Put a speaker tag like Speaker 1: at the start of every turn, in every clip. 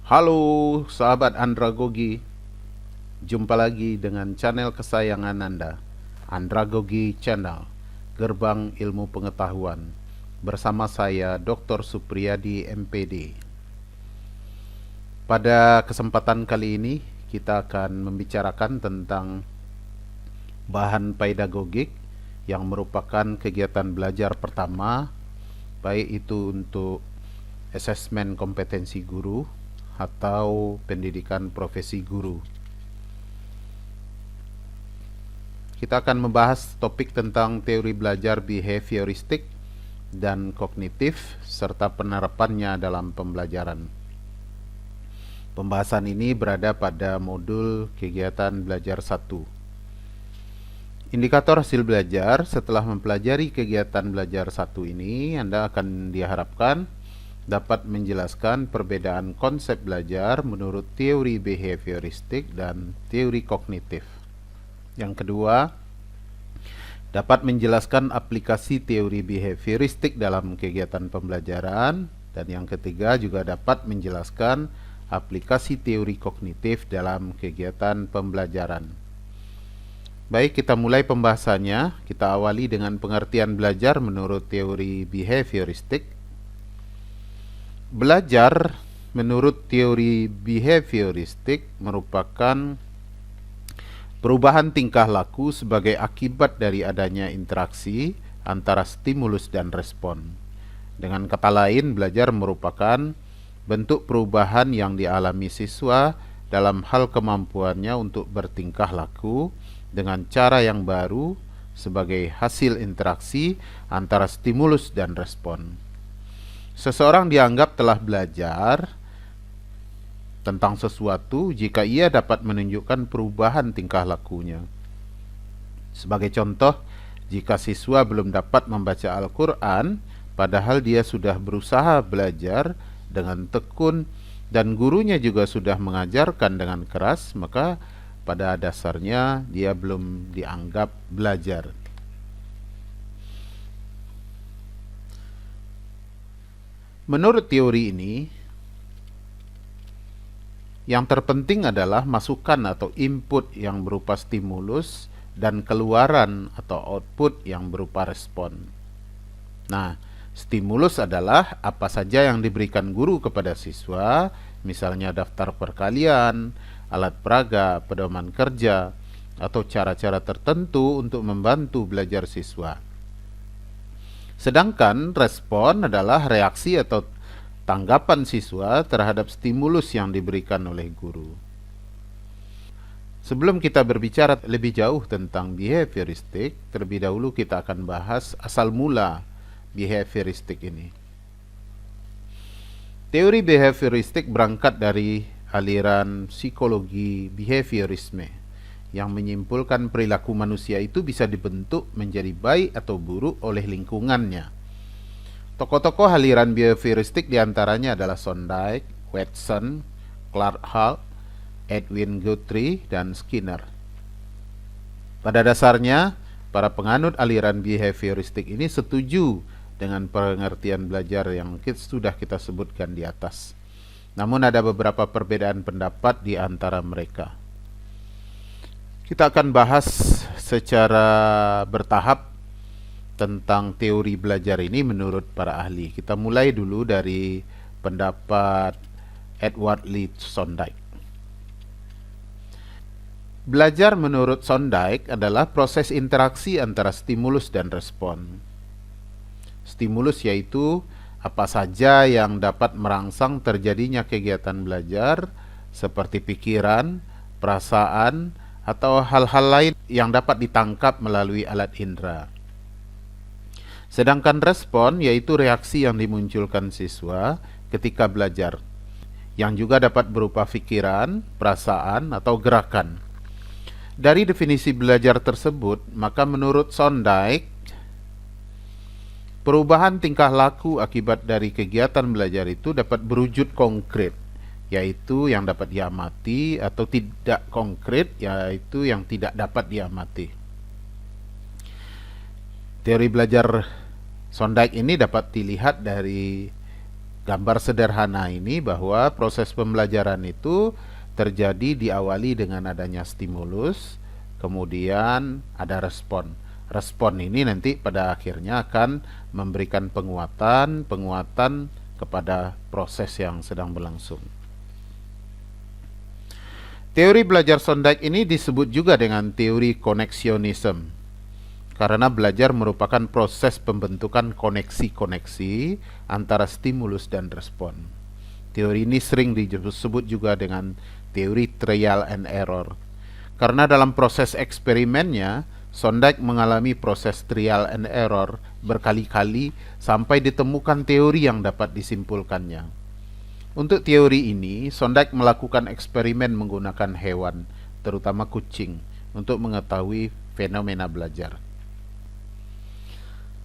Speaker 1: Halo sahabat Andragogi, jumpa lagi dengan channel kesayangan Anda, Andragogi Channel, Gerbang Ilmu Pengetahuan, bersama saya Dr. Supriyadi MPD. Pada kesempatan kali ini kita akan membicarakan tentang bahan pedagogik yang merupakan kegiatan belajar pertama, baik itu untuk asesmen kompetensi guru atau pendidikan profesi guru. Kita akan membahas topik tentang teori belajar behavioristik dan kognitif serta penerapannya dalam pembelajaran. Pembahasan ini berada pada modul kegiatan belajar 1. Indikator hasil belajar. Setelah mempelajari kegiatan belajar 1 ini, Anda akan diharapkan dapat menjelaskan perbedaan konsep belajar menurut teori behavioristik dan teori kognitif. Yang kedua, dapat menjelaskan aplikasi teori behavioristik dalam kegiatan pembelajaran. Dan yang ketiga, juga dapat menjelaskan aplikasi teori kognitif dalam kegiatan pembelajaran. Baik, kita mulai pembahasannya. Kita awali dengan pengertian belajar menurut teori behavioristik. Belajar menurut teori behavioristik merupakan perubahan tingkah laku sebagai akibat dari adanya interaksi antara stimulus dan respon. Dengan kata lain, belajar merupakan bentuk perubahan yang dialami siswa dalam hal kemampuannya untuk bertingkah laku dengan cara yang baru sebagai hasil interaksi antara stimulus dan respon. Seseorang dianggap telah belajar tentang sesuatu jika ia dapat menunjukkan perubahan tingkah lakunya. Sebagai contoh, jika siswa belum dapat membaca Al-Quran, padahal dia sudah berusaha belajar dengan tekun dan gurunya juga sudah mengajarkan dengan keras, maka pada dasarnya dia belum dianggap belajar. Menurut teori ini, yang terpenting adalah masukan atau input yang berupa stimulus dan keluaran atau output yang berupa respon. Nah, stimulus adalah apa saja yang diberikan guru kepada siswa, misalnya daftar perkalian, alat peraga, pedoman kerja, atau cara-cara tertentu untuk membantu belajar siswa. Sedangkan respon adalah reaksi atau tanggapan siswa terhadap stimulus yang diberikan oleh guru. Sebelum kita berbicara lebih jauh tentang behavioristik, terlebih dahulu kita akan bahas asal mula behavioristik ini. Teori behavioristik berangkat dari aliran psikologi behaviorisme yang menyimpulkan perilaku manusia itu bisa dibentuk menjadi baik atau buruk oleh lingkungannya. Tokoh-tokoh aliran behavioristik diantaranya adalah Sondike, Watson, Clark Hall, Edwin Guthrie, dan Skinner. Pada dasarnya, para penganut aliran behavioristik ini setuju dengan pengertian belajar yang sudah kita sebutkan di atas. Namun ada beberapa perbedaan pendapat di antara mereka. Kita akan bahas secara bertahap tentang teori belajar ini menurut para ahli. Kita mulai dulu dari pendapat Edward Lee Sondike. Belajar menurut Sondike adalah proses interaksi antara stimulus dan respon. Stimulus yaitu apa saja yang dapat merangsang terjadinya kegiatan belajar seperti pikiran, perasaan, atau hal-hal lain yang dapat ditangkap melalui alat indera. Sedangkan respon yaitu reaksi yang dimunculkan siswa ketika belajar, yang juga dapat berupa pikiran, perasaan, atau gerakan. Dari definisi belajar tersebut, maka menurut Sondike, perubahan tingkah laku akibat dari kegiatan belajar itu dapat berwujud konkret, yaitu yang dapat diamati, atau tidak konkret, yaitu yang tidak dapat diamati. Teori belajar Sondike ini dapat dilihat dari Gambar sederhana ini bahwa proses pembelajaran itu terjadi diawali dengan adanya stimulus, kemudian ada respon. Respon ini nanti pada akhirnya akan memberikan penguatan kepada proses yang sedang berlangsung. Teori belajar Sondike ini disebut juga dengan teori koneksionisme, karena belajar merupakan proses pembentukan koneksi-koneksi antara stimulus dan respon. Teori ini sering disebut juga dengan teori trial and error, karena dalam proses eksperimennya Sondike mengalami proses trial and error berkali-kali sampai ditemukan teori yang dapat disimpulkannya. Untuk teori ini, Sondike melakukan eksperimen menggunakan hewan, terutama kucing, untuk mengetahui fenomena belajar.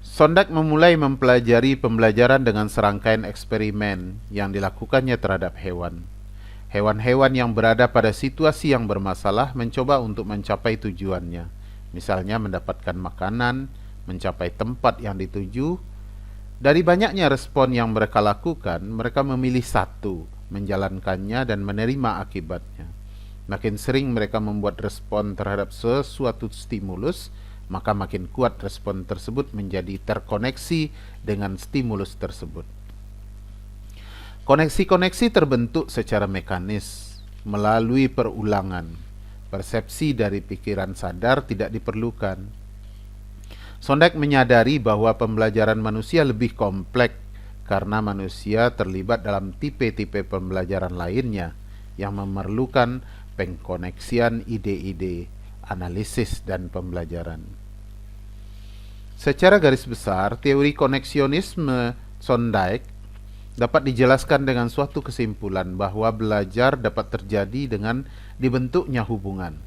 Speaker 1: Sondike memulai mempelajari pembelajaran dengan serangkaian eksperimen yang dilakukannya terhadap hewan. Hewan-hewan yang berada pada situasi yang bermasalah mencoba untuk mencapai tujuannya, misalnya mendapatkan makanan, mencapai tempat yang dituju. Dari banyaknya respon yang mereka lakukan, mereka memilih satu, menjalankannya dan menerima akibatnya. Makin sering mereka membuat respon terhadap sesuatu stimulus, maka makin kuat respon tersebut menjadi terkoneksi dengan stimulus tersebut. Koneksi-koneksi terbentuk secara mekanis melalui perulangan. Persepsi dari pikiran sadar tidak diperlukan. Sondike menyadari bahwa pembelajaran manusia lebih kompleks karena manusia terlibat dalam tipe-tipe pembelajaran lainnya yang memerlukan pengkoneksian ide-ide, analisis, dan pembelajaran. Secara garis besar, teori koneksionisme Sondike dapat dijelaskan dengan suatu kesimpulan bahwa belajar dapat terjadi dengan dibentuknya hubungan,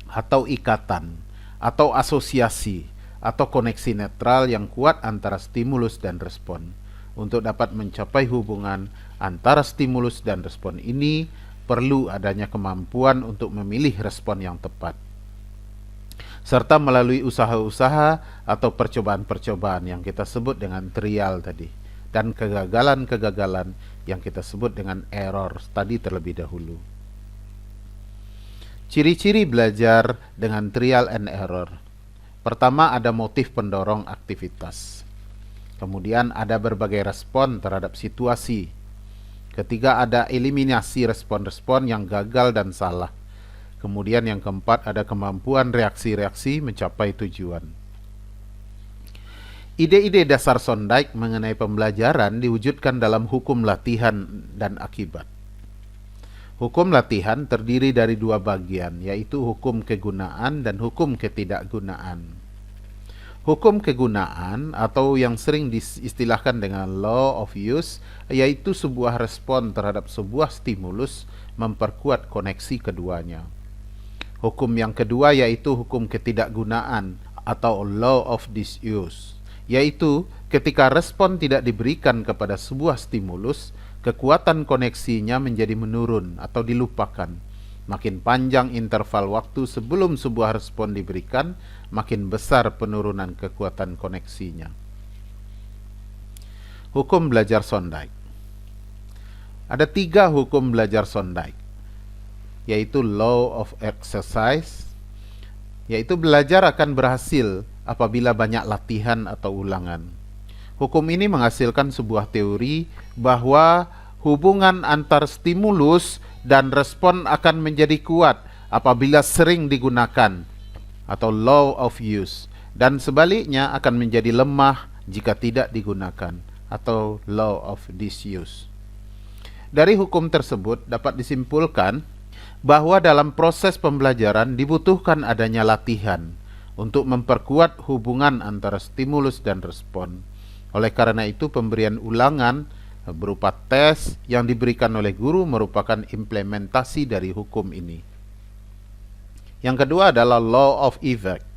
Speaker 1: atau ikatan, atau asosiasi, atau koneksi netral yang kuat antara stimulus dan respon. Untuk dapat mencapai hubungan antara stimulus dan respon ini, perlu adanya kemampuan untuk memilih respon yang tepat, serta melalui usaha-usaha atau percobaan-percobaan yang kita sebut dengan trial tadi, dan kegagalan-kegagalan yang kita sebut dengan error tadi terlebih dahulu. Ciri-ciri belajar dengan trial and error. Pertama, ada motif pendorong aktivitas. Kemudian ada berbagai respon terhadap situasi. Ketiga, ada eliminasi respon-respon yang gagal dan salah. Kemudian yang keempat, ada kemampuan reaksi-reaksi mencapai tujuan. Ide-ide dasar Sondike mengenai pembelajaran diwujudkan dalam hukum latihan dan akibat. Hukum latihan terdiri dari dua bagian, yaitu hukum kegunaan dan hukum ketidakgunaan. Hukum kegunaan atau yang sering diistilahkan dengan law of use, yaitu sebuah respon terhadap sebuah stimulus memperkuat koneksi keduanya. Hukum yang kedua yaitu hukum ketidakgunaan atau law of disuse, yaitu ketika respon tidak diberikan kepada sebuah stimulus, kekuatan koneksinya menjadi menurun atau dilupakan. Makin panjang interval waktu sebelum sebuah respon diberikan, makin besar penurunan kekuatan koneksinya. Hukum belajar Sondike. Ada 3 hukum belajar Sondike, yaitu law of exercise, yaitu belajar akan berhasil apabila banyak latihan atau ulangan. Hukum ini menghasilkan sebuah teori bahwa hubungan antar stimulus dan respon akan menjadi kuat apabila sering digunakan, atau law of use, dan sebaliknya akan menjadi lemah jika tidak digunakan, atau law of disuse. Dari hukum tersebut dapat disimpulkan bahwa dalam proses pembelajaran dibutuhkan adanya latihan untuk memperkuat hubungan antara stimulus dan respon. Oleh karena itu, pemberian ulangan berupa tes yang diberikan oleh guru merupakan implementasi dari hukum ini. Yang kedua adalah law of effect.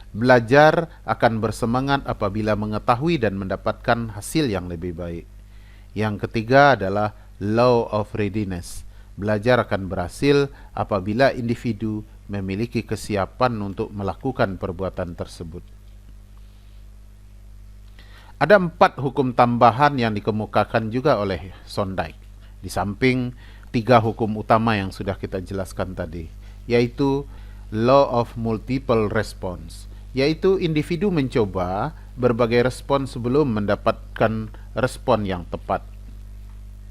Speaker 1: Belajar akan bersemangat apabila mengetahui dan mendapatkan hasil yang lebih baik. Yang ketiga adalah law of readiness. Belajar akan berhasil apabila individu memiliki kesiapan untuk melakukan perbuatan tersebut. Ada 4 hukum tambahan yang dikemukakan juga oleh Thorndike, di samping 3 hukum utama yang sudah kita jelaskan tadi, yaitu Law of Multiple Response, yaitu individu mencoba berbagai respon sebelum mendapatkan respon yang tepat.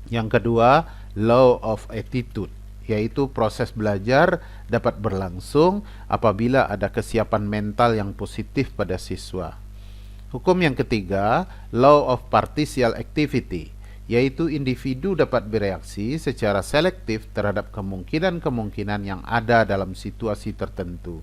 Speaker 1: Yang kedua, Law of Attitude, yaitu proses belajar dapat berlangsung apabila ada kesiapan mental yang positif pada siswa. Hukum yang ketiga, Law of Partial Activity, yaitu individu dapat bereaksi secara selektif terhadap kemungkinan-kemungkinan yang ada dalam situasi tertentu.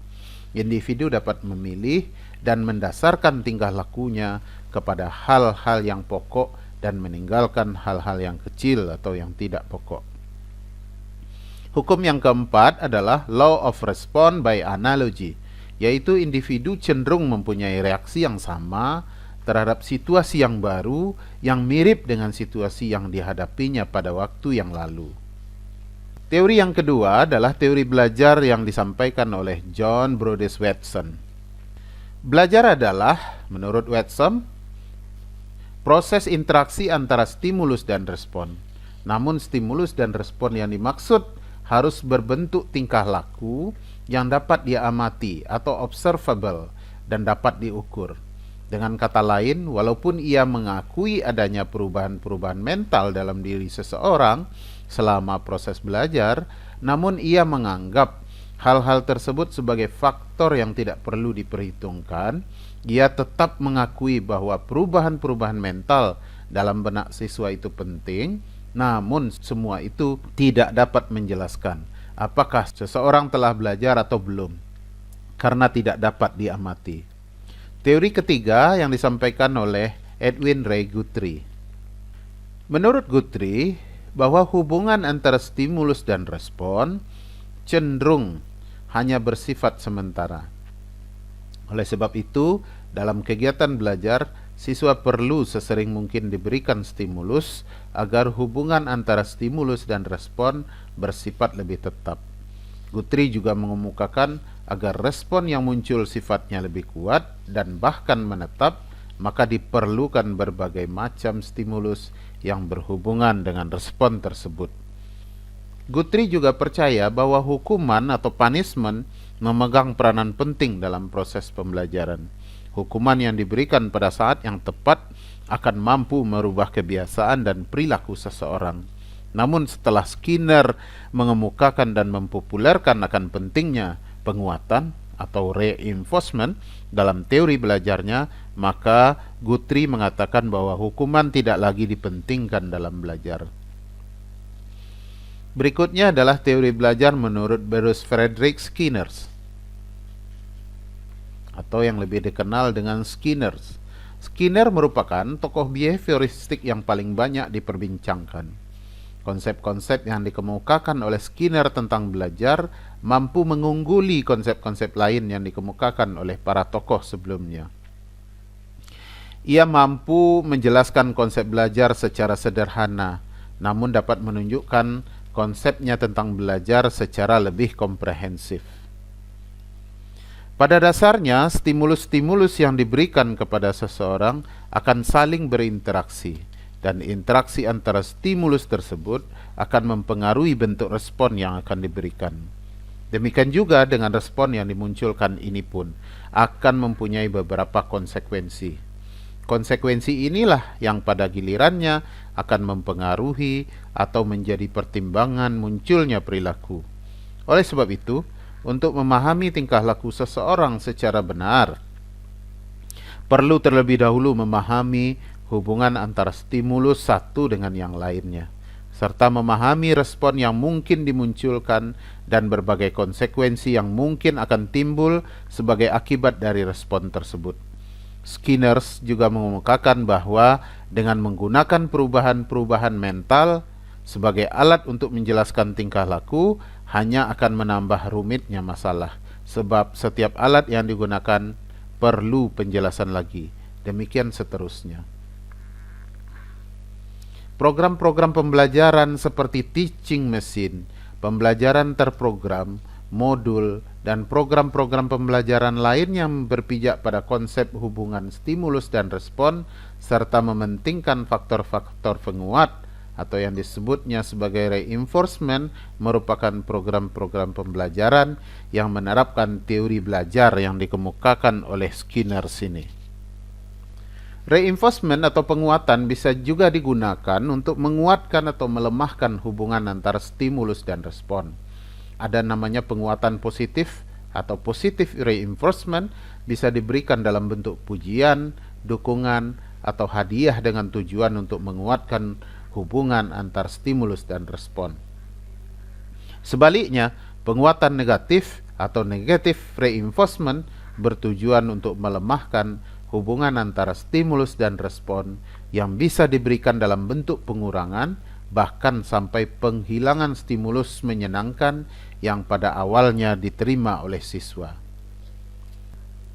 Speaker 1: Individu dapat memilih dan mendasarkan tingkah lakunya kepada hal-hal yang pokok dan meninggalkan hal-hal yang kecil atau yang tidak pokok. Hukum yang keempat adalah Law of Response by Analogy, yaitu individu cenderung mempunyai reaksi yang sama terhadap situasi yang baru yang mirip dengan situasi yang dihadapinya pada waktu yang lalu. Teori yang kedua adalah teori belajar yang disampaikan oleh John Brodess Watson. Belajar adalah, menurut Watson, proses interaksi antara stimulus dan respon. Namun stimulus dan respon yang dimaksud harus berbentuk tingkah laku yang dapat diamati atau observable dan dapat diukur. Dengan kata lain, walaupun ia mengakui adanya perubahan-perubahan mental dalam diri seseorang selama proses belajar, namun ia menganggap hal-hal tersebut sebagai faktor yang tidak perlu diperhitungkan. Ia tetap mengakui bahwa perubahan-perubahan mental dalam benak siswa itu penting, namun semua itu tidak dapat menjelaskan apakah seseorang telah belajar atau belum, karena tidak dapat diamati. Teori ketiga yang disampaikan oleh Edwin Ray Guthrie. Menurut Guthrie, bahwa hubungan antara stimulus dan respon cenderung hanya bersifat sementara. Oleh sebab itu, dalam kegiatan belajar, siswa perlu sesering mungkin diberikan stimulus agar hubungan antara stimulus dan respon bersifat lebih tetap. Guthrie juga mengemukakan agar respon yang muncul sifatnya lebih kuat dan bahkan menetap, maka diperlukan berbagai macam stimulus yang berhubungan dengan respon tersebut. Guthrie juga percaya bahwa hukuman atau punishment memegang peranan penting dalam proses pembelajaran. Hukuman yang diberikan pada saat yang tepat akan mampu merubah kebiasaan dan perilaku seseorang. Namun setelah Skinner mengemukakan dan mempopulerkan akan pentingnya penguatan atau reinforcement dalam teori belajarnya, maka Guthrie mengatakan bahwa hukuman tidak lagi dipentingkan dalam belajar. Berikutnya adalah teori belajar menurut Bruce Frederick Skinner, atau yang lebih dikenal dengan Skinner. Skinner merupakan tokoh behavioristik yang paling banyak diperbincangkan. Konsep-konsep yang dikemukakan oleh Skinner tentang belajar mampu mengungguli konsep-konsep lain yang dikemukakan oleh para tokoh sebelumnya. Ia mampu menjelaskan konsep belajar secara sederhana, namun dapat menunjukkan konsepnya tentang belajar secara lebih komprehensif. Pada dasarnya, stimulus-stimulus yang diberikan kepada seseorang akan saling berinteraksi, dan interaksi antara stimulus tersebut akan mempengaruhi bentuk respon yang akan diberikan. Demikian juga dengan respon yang dimunculkan ini pun akan mempunyai beberapa konsekuensi. Konsekuensi inilah yang pada gilirannya akan mempengaruhi atau menjadi pertimbangan munculnya perilaku. Oleh sebab itu, untuk memahami tingkah laku seseorang secara benar, perlu terlebih dahulu memahami hubungan antara stimulus satu dengan yang lainnya, serta memahami respon yang mungkin dimunculkan dan berbagai konsekuensi yang mungkin akan timbul sebagai akibat dari respon tersebut. Skinner juga mengemukakan bahwa dengan menggunakan perubahan-perubahan mental sebagai alat untuk menjelaskan tingkah laku hanya akan menambah rumitnya masalah, sebab setiap alat yang digunakan perlu penjelasan lagi. Demikian seterusnya. Program-program pembelajaran seperti teaching machine, pembelajaran terprogram, modul, dan program-program pembelajaran lain yang berpijak pada konsep hubungan stimulus dan respon serta mementingkan faktor-faktor penguat atau yang disebutnya sebagai reinforcement merupakan program-program pembelajaran yang menerapkan teori belajar yang dikemukakan oleh Skinner sini. Reinforcement atau penguatan bisa juga digunakan untuk menguatkan atau melemahkan hubungan antara stimulus dan respon. Ada namanya penguatan positif atau positive reinforcement, bisa diberikan dalam bentuk pujian, dukungan, atau hadiah dengan tujuan untuk menguatkan hubungan antar stimulus dan respon. Sebaliknya, penguatan negatif atau negative reinforcement bertujuan untuk melemahkan hubungan antara stimulus dan respon yang bisa diberikan dalam bentuk pengurangan, bahkan sampai penghilangan stimulus menyenangkan yang pada awalnya diterima oleh siswa.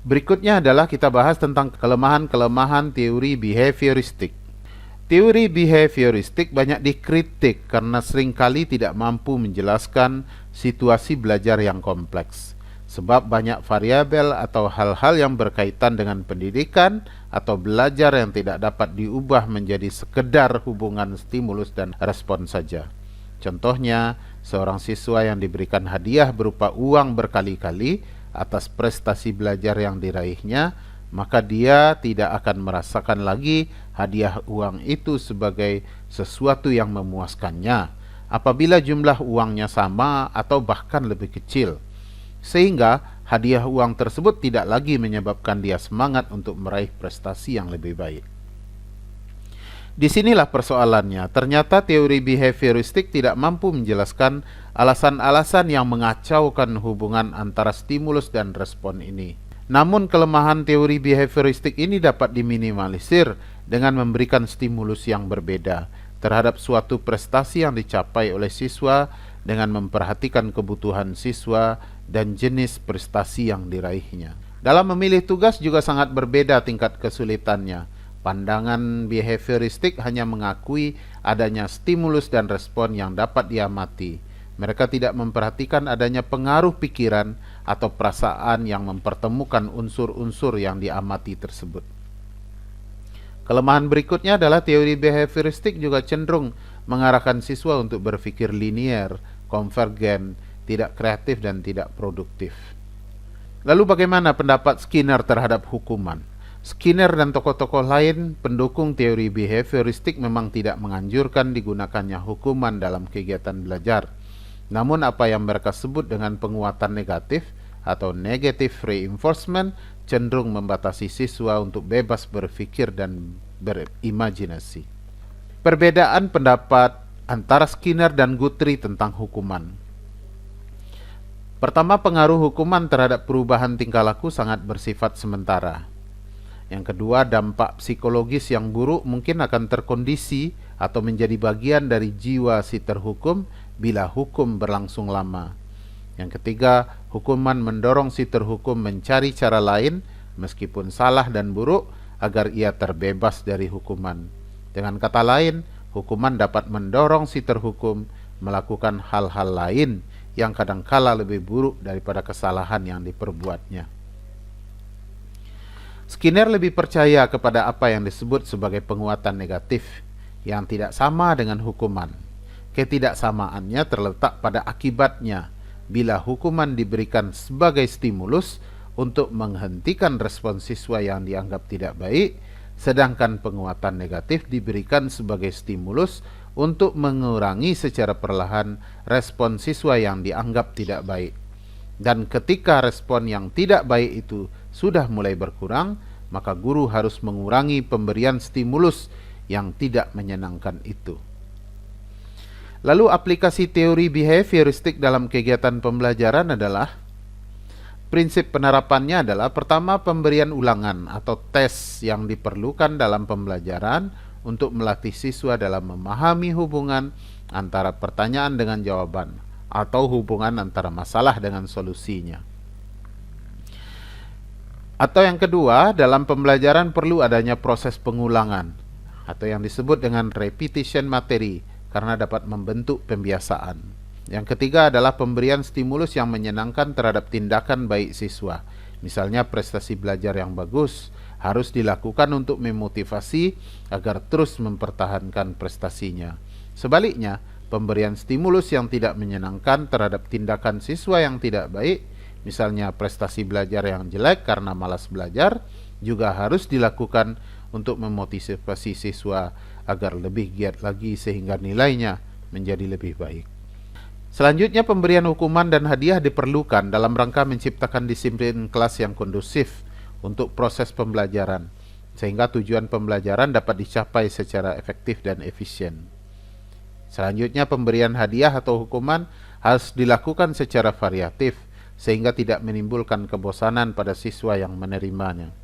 Speaker 1: Berikutnya adalah kita bahas tentang kelemahan-kelemahan teori behavioristik. Teori behavioristik banyak dikritik karena seringkali tidak mampu menjelaskan situasi belajar yang kompleks. Sebab banyak variabel atau hal-hal yang berkaitan dengan pendidikan atau belajar yang tidak dapat diubah menjadi sekedar hubungan stimulus dan respon saja. Contohnya, seorang siswa yang diberikan hadiah berupa uang berkali-kali atas prestasi belajar yang diraihnya, maka dia tidak akan merasakan lagi hadiah uang itu sebagai sesuatu yang memuaskannya apabila jumlah uangnya sama atau bahkan lebih kecil. Sehingga hadiah uang tersebut tidak lagi menyebabkan dia semangat untuk meraih prestasi yang lebih baik. Disinilah persoalannya. Ternyata teori behavioristik tidak mampu menjelaskan alasan-alasan yang mengacaukan hubungan antara stimulus dan respon ini. Namun kelemahan teori behavioristik ini dapat diminimalisir dengan memberikan stimulus yang berbeda terhadap suatu prestasi yang dicapai oleh siswa dengan memperhatikan kebutuhan siswa dan jenis prestasi yang diraihnya. Dalam memilih tugas juga sangat berbeda tingkat kesulitannya. Pandangan behavioristik hanya mengakui adanya stimulus dan respon yang dapat diamati. Mereka tidak memperhatikan adanya pengaruh pikiran atau perasaan yang mempertemukan unsur-unsur yang diamati tersebut. Kelemahan berikutnya adalah teori behavioristik juga cenderung mengarahkan siswa untuk berpikir linier, konvergen, tidak kreatif dan tidak produktif. Lalu bagaimana pendapat Skinner terhadap hukuman? Skinner dan tokoh-tokoh lain pendukung teori behavioristik memang tidak menganjurkan digunakannya hukuman dalam kegiatan belajar. Namun apa yang mereka sebut dengan penguatan negatif atau negative reinforcement cenderung membatasi siswa untuk bebas berpikir dan berimajinasi. Perbedaan pendapat antara Skinner dan Guthrie tentang hukuman. Pertama, pengaruh hukuman terhadap perubahan tingkah laku sangat bersifat sementara. Yang kedua, dampak psikologis yang buruk mungkin akan terkondisi atau menjadi bagian dari jiwa si terhukum bila hukum berlangsung lama. Yang ketiga, hukuman mendorong si terhukum mencari cara lain meskipun salah dan buruk agar ia terbebas dari hukuman. Dengan kata lain, hukuman dapat mendorong si terhukum melakukan hal-hal lain yang kadangkala lebih buruk daripada kesalahan yang diperbuatnya. Skinner lebih percaya kepada apa yang disebut sebagai penguatan negatif yang tidak sama dengan hukuman. Ketidaksamaannya terletak pada akibatnya bila hukuman diberikan sebagai stimulus untuk menghentikan respon siswa yang dianggap tidak baik, sedangkan penguatan negatif diberikan sebagai stimulus untuk mengurangi secara perlahan respon siswa yang dianggap tidak baik. Dan ketika respon yang tidak baik itu sudah mulai berkurang, maka guru harus mengurangi pemberian stimulus yang tidak menyenangkan itu. Lalu aplikasi teori behavioristik dalam kegiatan pembelajaran adalah, prinsip penerapannya adalah pertama, pemberian ulangan atau tes yang diperlukan dalam pembelajaran untuk melatih siswa dalam memahami hubungan antara pertanyaan dengan jawaban atau hubungan antara masalah dengan solusinya. Atau yang kedua, dalam pembelajaran perlu adanya proses pengulangan atau yang disebut dengan repetition materi karena dapat membentuk pembiasaan. Yang ketiga adalah pemberian stimulus yang menyenangkan terhadap tindakan baik siswa. Misalnya prestasi belajar yang bagus harus dilakukan untuk memotivasi agar terus mempertahankan prestasinya. Sebaliknya, pemberian stimulus yang tidak menyenangkan terhadap tindakan siswa yang tidak baik, misalnya prestasi belajar yang jelek karena malas belajar, juga harus dilakukan untuk memotivasi siswa agar lebih giat lagi sehingga nilainya menjadi lebih baik. Selanjutnya, pemberian hukuman dan hadiah diperlukan dalam rangka menciptakan disiplin kelas yang kondusif untuk proses pembelajaran, sehingga tujuan pembelajaran dapat dicapai secara efektif dan efisien. Selanjutnya, pemberian hadiah atau hukuman harus dilakukan secara variatif, sehingga tidak menimbulkan kebosanan pada siswa yang menerimanya.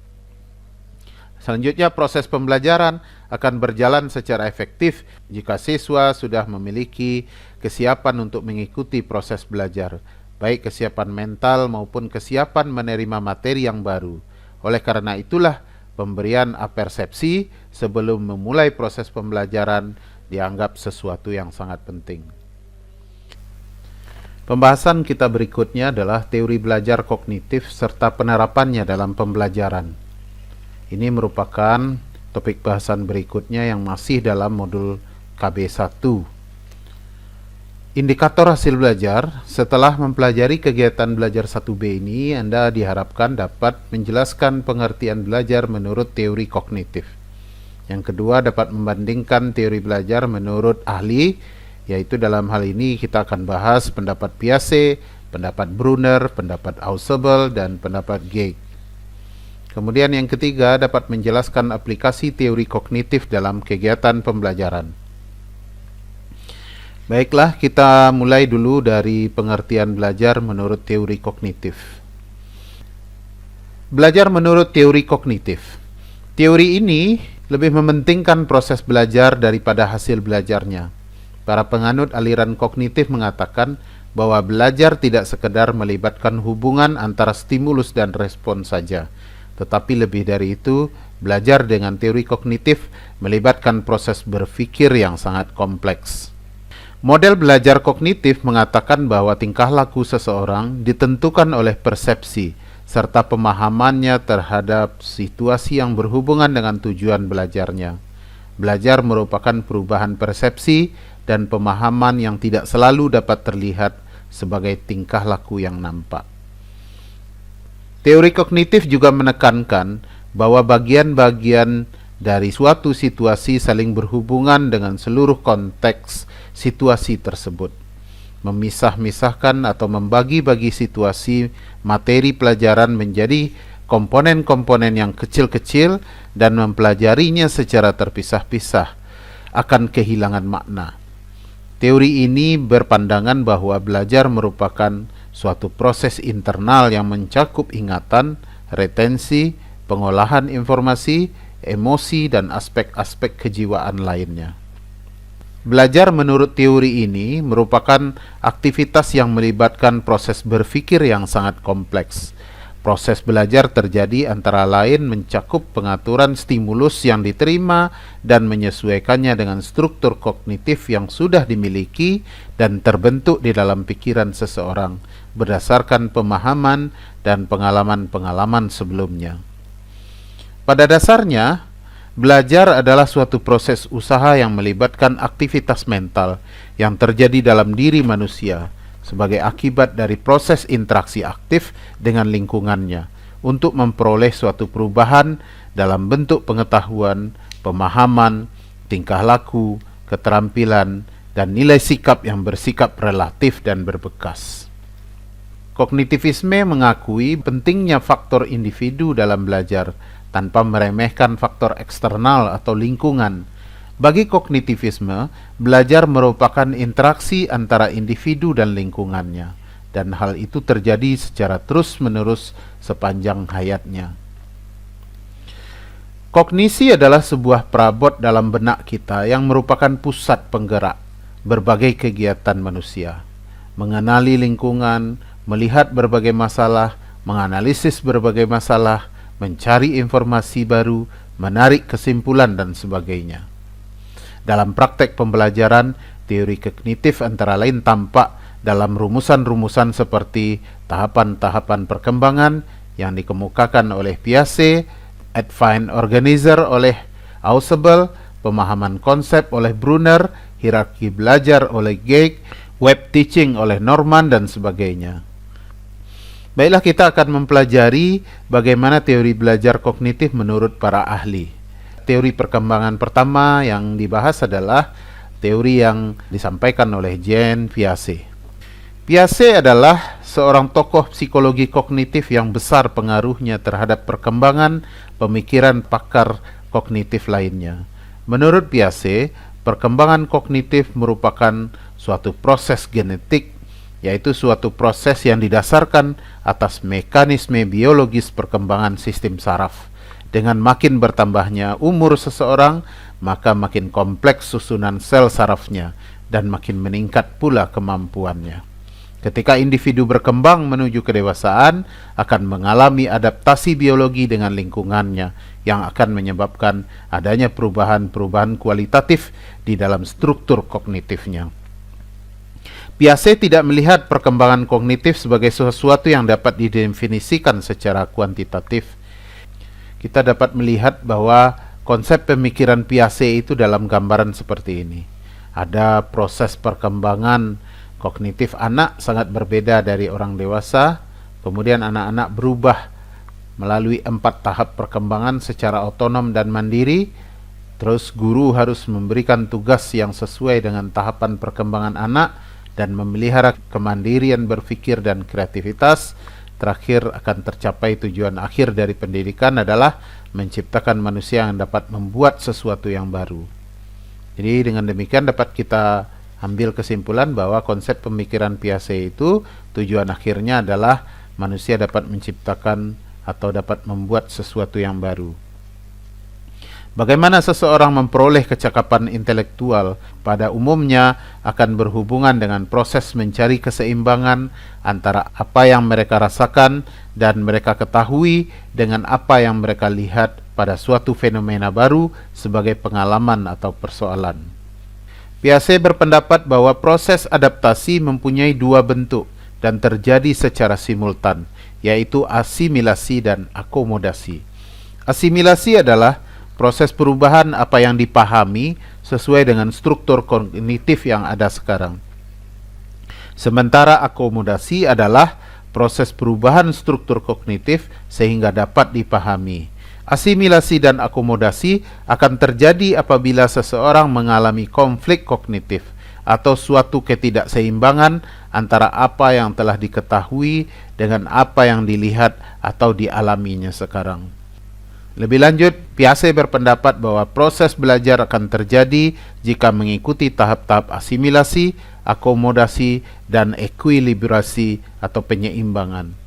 Speaker 1: Selanjutnya, proses pembelajaran akan berjalan secara efektif jika siswa sudah memiliki kesiapan untuk mengikuti proses belajar, baik kesiapan mental maupun kesiapan menerima materi yang baru. Oleh karena itulah, pemberian apersepsi sebelum memulai proses pembelajaran dianggap sesuatu yang sangat penting. Pembahasan kita berikutnya adalah teori belajar kognitif serta penerapannya dalam pembelajaran. Ini merupakan topik bahasan berikutnya yang masih dalam modul KB1. Indikator hasil belajar. Setelah mempelajari kegiatan belajar 1B ini, Anda diharapkan dapat menjelaskan pengertian belajar menurut teori kognitif. Yang kedua, dapat membandingkan teori belajar menurut ahli, yaitu dalam hal ini kita akan bahas pendapat Piaget, pendapat Brunner, pendapat Ausubel, dan pendapat Gage. Kemudian yang ketiga, dapat menjelaskan aplikasi teori kognitif dalam kegiatan pembelajaran. Baiklah, kita mulai dulu dari pengertian belajar menurut teori kognitif. Belajar menurut teori kognitif. Teori ini lebih mementingkan proses belajar daripada hasil belajarnya. Para penganut aliran kognitif mengatakan bahwa belajar tidak sekedar melibatkan hubungan antara stimulus dan respon saja, tetapi lebih dari itu, belajar dengan teori kognitif melibatkan proses berpikir yang sangat kompleks. Model belajar kognitif mengatakan bahwa tingkah laku seseorang ditentukan oleh persepsi serta pemahamannya terhadap situasi yang berhubungan dengan tujuan belajarnya. Belajar merupakan perubahan persepsi dan pemahaman yang tidak selalu dapat terlihat sebagai tingkah laku yang nampak. Teori kognitif juga menekankan bahwa bagian-bagian dari suatu situasi saling berhubungan dengan seluruh konteks situasi tersebut. Memisah-misahkan atau membagi-bagi situasi materi pelajaran menjadi komponen-komponen yang kecil-kecil dan mempelajarinya secara terpisah-pisah akan kehilangan makna. Teori ini berpandangan bahwa belajar merupakan suatu proses internal yang mencakup ingatan, retensi, pengolahan informasi, emosi, dan aspek-aspek kejiwaan lainnya. Belajar menurut teori ini merupakan aktivitas yang melibatkan proses berpikir yang sangat kompleks. Proses belajar terjadi antara lain mencakup pengaturan stimulus yang diterima dan menyesuaikannya dengan struktur kognitif yang sudah dimiliki dan terbentuk di dalam pikiran seseorang berdasarkan pemahaman dan pengalaman-pengalaman sebelumnya. Pada dasarnya, belajar adalah suatu proses usaha yang melibatkan aktivitas mental yang terjadi dalam diri manusia sebagai akibat dari proses interaksi aktif dengan lingkungannya untuk memperoleh suatu perubahan dalam bentuk pengetahuan, pemahaman, tingkah laku, keterampilan, dan nilai sikap yang bersikap relatif dan berbekas. Kognitivisme mengakui pentingnya faktor individu dalam belajar tanpa meremehkan faktor eksternal atau lingkungan. Bagi kognitivisme, belajar merupakan interaksi antara individu dan lingkungannya, dan hal itu terjadi secara terus-menerus sepanjang hayatnya. Kognisi adalah sebuah perabot dalam benak kita yang merupakan pusat penggerak berbagai kegiatan manusia. Mengenali lingkungan, melihat berbagai masalah, menganalisis berbagai masalah, mencari informasi baru, menarik kesimpulan, dan sebagainya. Dalam praktek pembelajaran, teori kognitif antara lain tampak dalam rumusan-rumusan seperti tahapan-tahapan perkembangan yang dikemukakan oleh Piaget, Advanced Organizer oleh Ausubel, pemahaman konsep oleh Brunner, hierarki belajar oleh Geek, web teaching oleh Norman, dan sebagainya. Baiklah, kita akan mempelajari bagaimana teori belajar kognitif menurut para ahli. Teori perkembangan pertama yang dibahas adalah teori yang disampaikan oleh Jean Piaget. Piaget adalah seorang tokoh psikologi kognitif yang besar pengaruhnya terhadap perkembangan pemikiran pakar kognitif lainnya. Menurut Piaget, perkembangan kognitif merupakan suatu proses genetik, yaitu suatu proses yang didasarkan atas mekanisme biologis perkembangan sistem saraf. Dengan makin bertambahnya umur seseorang, maka makin kompleks susunan sel sarafnya dan makin meningkat pula kemampuannya. Ketika individu berkembang menuju kedewasaan, akan mengalami adaptasi biologi dengan lingkungannya yang akan menyebabkan adanya perubahan-perubahan kualitatif di dalam struktur kognitifnya. Piaget tidak melihat perkembangan kognitif sebagai sesuatu yang dapat didefinisikan secara kuantitatif. Kita dapat melihat bahwa konsep pemikiran Piaget itu dalam gambaran seperti ini. Ada proses perkembangan kognitif anak sangat berbeda dari orang dewasa. Kemudian anak-anak berubah melalui 4 tahap perkembangan secara otonom dan mandiri. Terus guru harus memberikan tugas yang sesuai dengan tahapan perkembangan anak dan memelihara kemandirian berpikir dan kreativitas. Terakhir akan tercapai tujuan akhir dari pendidikan adalah menciptakan manusia yang dapat membuat sesuatu yang baru. Jadi dengan demikian dapat kita ambil kesimpulan bahwa konsep pemikiran Piaget itu tujuan akhirnya adalah manusia dapat menciptakan atau dapat membuat sesuatu yang baru. Bagaimana seseorang memperoleh kecakapan intelektual pada umumnya akan berhubungan dengan proses mencari keseimbangan antara apa yang mereka rasakan dan mereka ketahui dengan apa yang mereka lihat pada suatu fenomena baru sebagai pengalaman atau persoalan. Piaget berpendapat bahwa proses adaptasi mempunyai 2 bentuk dan terjadi secara simultan, yaitu asimilasi dan akomodasi. Asimilasi adalah proses perubahan apa yang dipahami sesuai dengan struktur kognitif yang ada sekarang. Sementara akomodasi adalah proses perubahan struktur kognitif sehingga dapat dipahami. Asimilasi dan akomodasi akan terjadi apabila seseorang mengalami konflik kognitif atau suatu ketidakseimbangan antara apa yang telah diketahui dengan apa yang dilihat atau dialaminya sekarang. Lebih lanjut, Piaget berpendapat bahwa proses belajar akan terjadi jika mengikuti tahap-tahap asimilasi, akomodasi, dan ekuilibrasi atau penyeimbangan.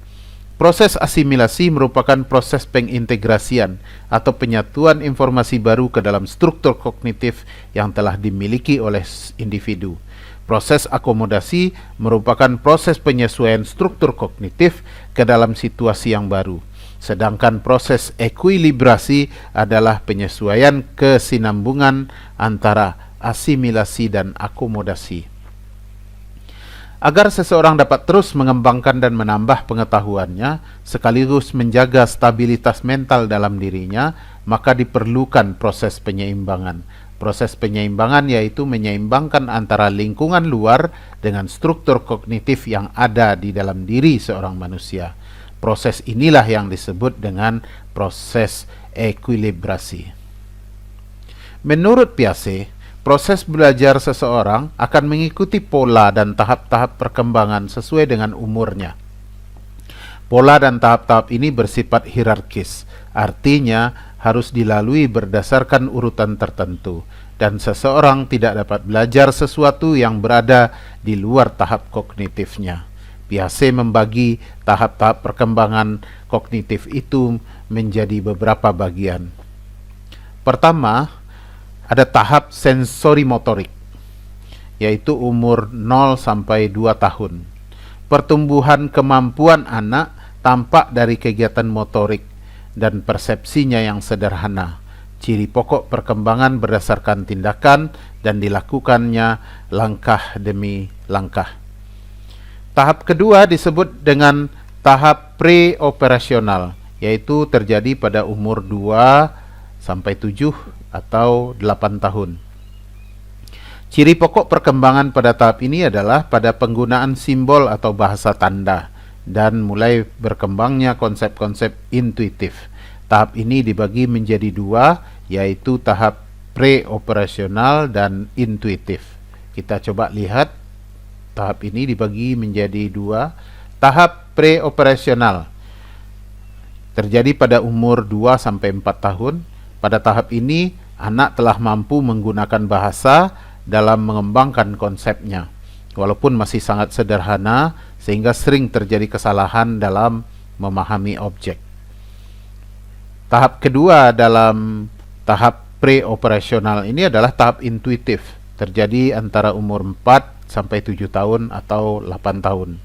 Speaker 1: Proses asimilasi merupakan proses pengintegrasian atau penyatuan informasi baru ke dalam struktur kognitif yang telah dimiliki oleh individu. Proses akomodasi merupakan proses penyesuaian struktur kognitif ke dalam situasi yang baru. Sedangkan proses ekuilibrasi adalah penyesuaian kesinambungan antara asimilasi dan akomodasi. Agar seseorang dapat terus mengembangkan dan menambah pengetahuannya, sekaligus menjaga stabilitas mental dalam dirinya, maka diperlukan proses penyeimbangan. Proses penyeimbangan yaitu menyeimbangkan antara lingkungan luar dengan struktur kognitif yang ada di dalam diri seorang manusia. Proses inilah yang disebut dengan proses ekuilibrasi. Menurut Piaget, proses belajar seseorang akan mengikuti pola dan tahap-tahap perkembangan sesuai dengan umurnya. Pola dan tahap-tahap ini bersifat hierarkis, artinya harus dilalui berdasarkan urutan tertentu, dan seseorang tidak dapat belajar sesuatu yang berada di luar tahap kognitifnya. Piaget membagi tahap-tahap perkembangan kognitif itu menjadi beberapa bagian. Pertama, ada tahap sensori motorik, yaitu umur 0 sampai 2 tahun. Pertumbuhan kemampuan anak tampak dari kegiatan motorik dan persepsinya yang sederhana. Ciri pokok perkembangan berdasarkan tindakan dan dilakukannya langkah demi langkah. Tahap kedua disebut dengan tahap pre-operasional, yaitu terjadi pada umur 2 sampai 7 atau 8 tahun. Ciri pokok perkembangan pada tahap ini adalah pada penggunaan simbol atau bahasa tanda dan mulai berkembangnya konsep-konsep intuitif. Tahap ini dibagi menjadi dua, yaitu tahap pre-operasional dan intuitif. Kita coba lihat, tahap ini dibagi menjadi dua. Tahap pre-operasional terjadi pada umur 2 sampai 4 tahun. Pada tahap ini, anak telah mampu menggunakan bahasa dalam mengembangkan konsepnya, walaupun masih sangat sederhana sehingga sering terjadi kesalahan dalam memahami objek. Tahap kedua dalam tahap pre-operasional ini adalah tahap intuitif, terjadi antara umur 4 sampai 7 tahun atau 8 tahun.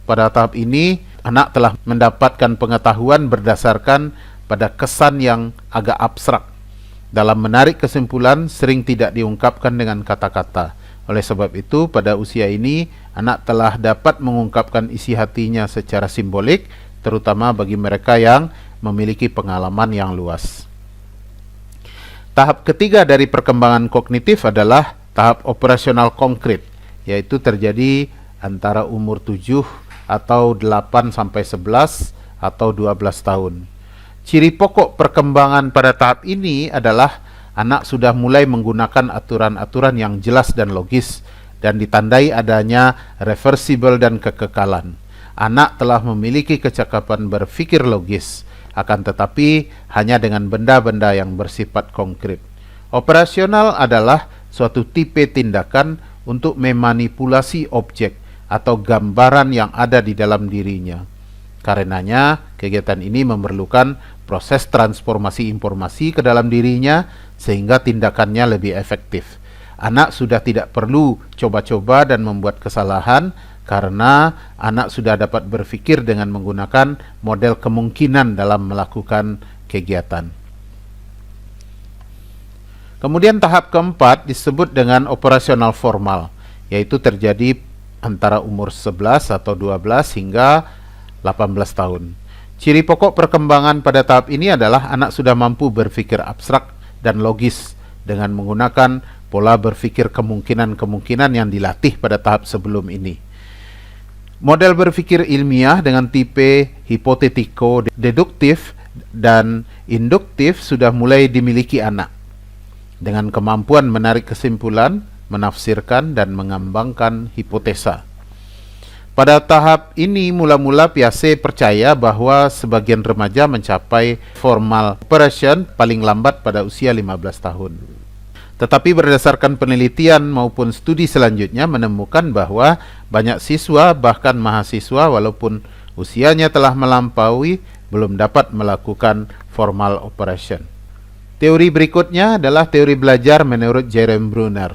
Speaker 1: Pada tahap ini, anak telah mendapatkan pengetahuan berdasarkan pada kesan yang agak abstrak. Dalam menarik kesimpulan sering tidak diungkapkan dengan kata-kata. Oleh sebab itu, pada usia ini, anak telah dapat mengungkapkan isi hatinya secara simbolik, terutama bagi mereka yang memiliki pengalaman yang luas. Tahap ketiga dari perkembangan kognitif adalah tahap operasional konkret, yaitu terjadi antara umur 7 atau 8 sampai 11 atau 12 tahun. Ciri pokok perkembangan pada tahap ini adalah anak sudah mulai menggunakan aturan-aturan yang jelas dan logis dan ditandai adanya reversible dan kekekalan. Anak telah memiliki kecakapan berpikir logis, akan tetapi hanya dengan benda-benda yang bersifat konkret. Operasional adalah suatu tipe tindakan untuk memanipulasi objek atau gambaran yang ada di dalam dirinya. Karenanya, kegiatan ini memerlukan proses transformasi informasi ke dalam dirinya sehingga tindakannya lebih efektif. Anak sudah tidak perlu coba-coba dan membuat kesalahan karena anak sudah dapat berpikir dengan menggunakan model kemungkinan dalam melakukan kegiatan. Kemudian tahap keempat disebut dengan operasional formal, yaitu terjadi antara umur 11 atau 12 hingga 18 tahun. Ciri pokok perkembangan pada tahap ini adalah anak sudah mampu berpikir abstrak dan logis dengan menggunakan pola berpikir kemungkinan-kemungkinan yang dilatih pada tahap sebelum ini. Model berpikir ilmiah dengan tipe hipotetiko, deduktif, dan induktif sudah mulai dimiliki anak, dengan kemampuan menarik kesimpulan, menafsirkan, dan mengembangkan hipotesa. Pada tahap ini mula-mula Piaget percaya bahwa sebagian remaja mencapai formal operation paling lambat pada usia 15 tahun. Tetapi berdasarkan penelitian maupun studi selanjutnya menemukan bahwa banyak siswa bahkan mahasiswa walaupun usianya telah melampaui belum dapat melakukan formal operation. Teori berikutnya adalah teori belajar menurut Jerome Bruner.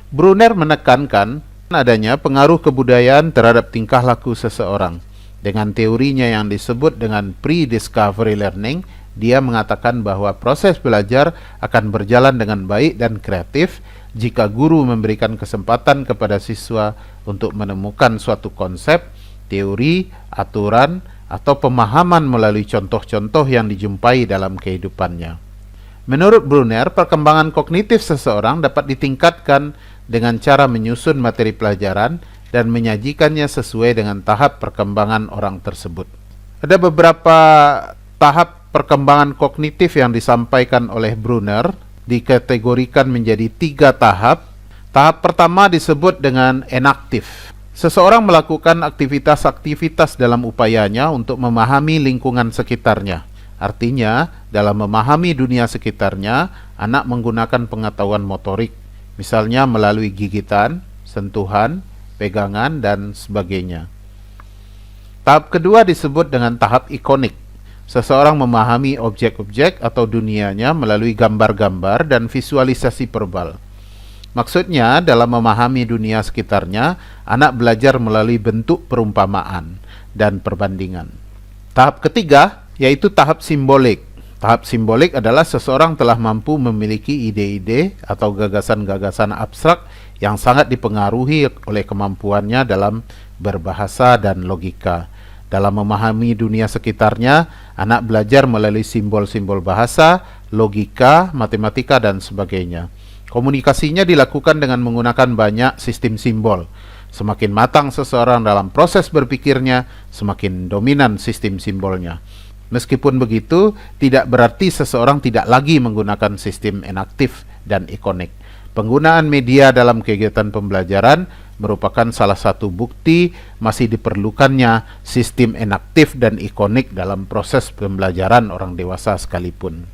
Speaker 1: Bruner menekankan adanya pengaruh kebudayaan terhadap tingkah laku seseorang. Dengan teorinya yang disebut dengan pre-discovery learning, dia mengatakan bahwa proses belajar akan berjalan dengan baik dan kreatif jika guru memberikan kesempatan kepada siswa untuk menemukan suatu konsep, teori, aturan, atau pemahaman melalui contoh-contoh yang dijumpai dalam kehidupannya. Menurut Bruner, perkembangan kognitif seseorang dapat ditingkatkan dengan cara menyusun materi pelajaran dan menyajikannya sesuai dengan tahap perkembangan orang tersebut. Ada beberapa tahap perkembangan kognitif yang disampaikan oleh Bruner, dikategorikan menjadi 3 tahap. Tahap pertama disebut dengan enaktif. Seseorang melakukan aktivitas-aktivitas dalam upayanya untuk memahami lingkungan sekitarnya. Artinya, dalam memahami dunia sekitarnya, anak menggunakan pengetahuan motorik, misalnya melalui gigitan, sentuhan, pegangan, dan sebagainya. Tahap kedua disebut dengan tahap ikonik. Seseorang memahami objek-objek atau dunianya melalui gambar-gambar dan visualisasi verbal. Maksudnya, dalam memahami dunia sekitarnya, anak belajar melalui bentuk perumpamaan dan perbandingan. Tahap ketiga yaitu tahap simbolik. Tahap simbolik adalah seseorang telah mampu memiliki ide-ide atau gagasan-gagasan abstrak yang sangat dipengaruhi oleh kemampuannya dalam berbahasa dan logika. Dalam memahami dunia sekitarnya, anak belajar melalui simbol-simbol bahasa, logika, matematika, dan sebagainya. Komunikasinya dilakukan dengan menggunakan banyak sistem simbol. Semakin matang seseorang dalam proses berpikirnya, semakin dominan sistem simbolnya. Meskipun begitu, tidak berarti seseorang tidak lagi menggunakan sistem enaktif dan ikonik. Penggunaan media dalam kegiatan pembelajaran merupakan salah satu bukti masih diperlukannya sistem enaktif dan ikonik dalam proses pembelajaran orang dewasa sekalipun.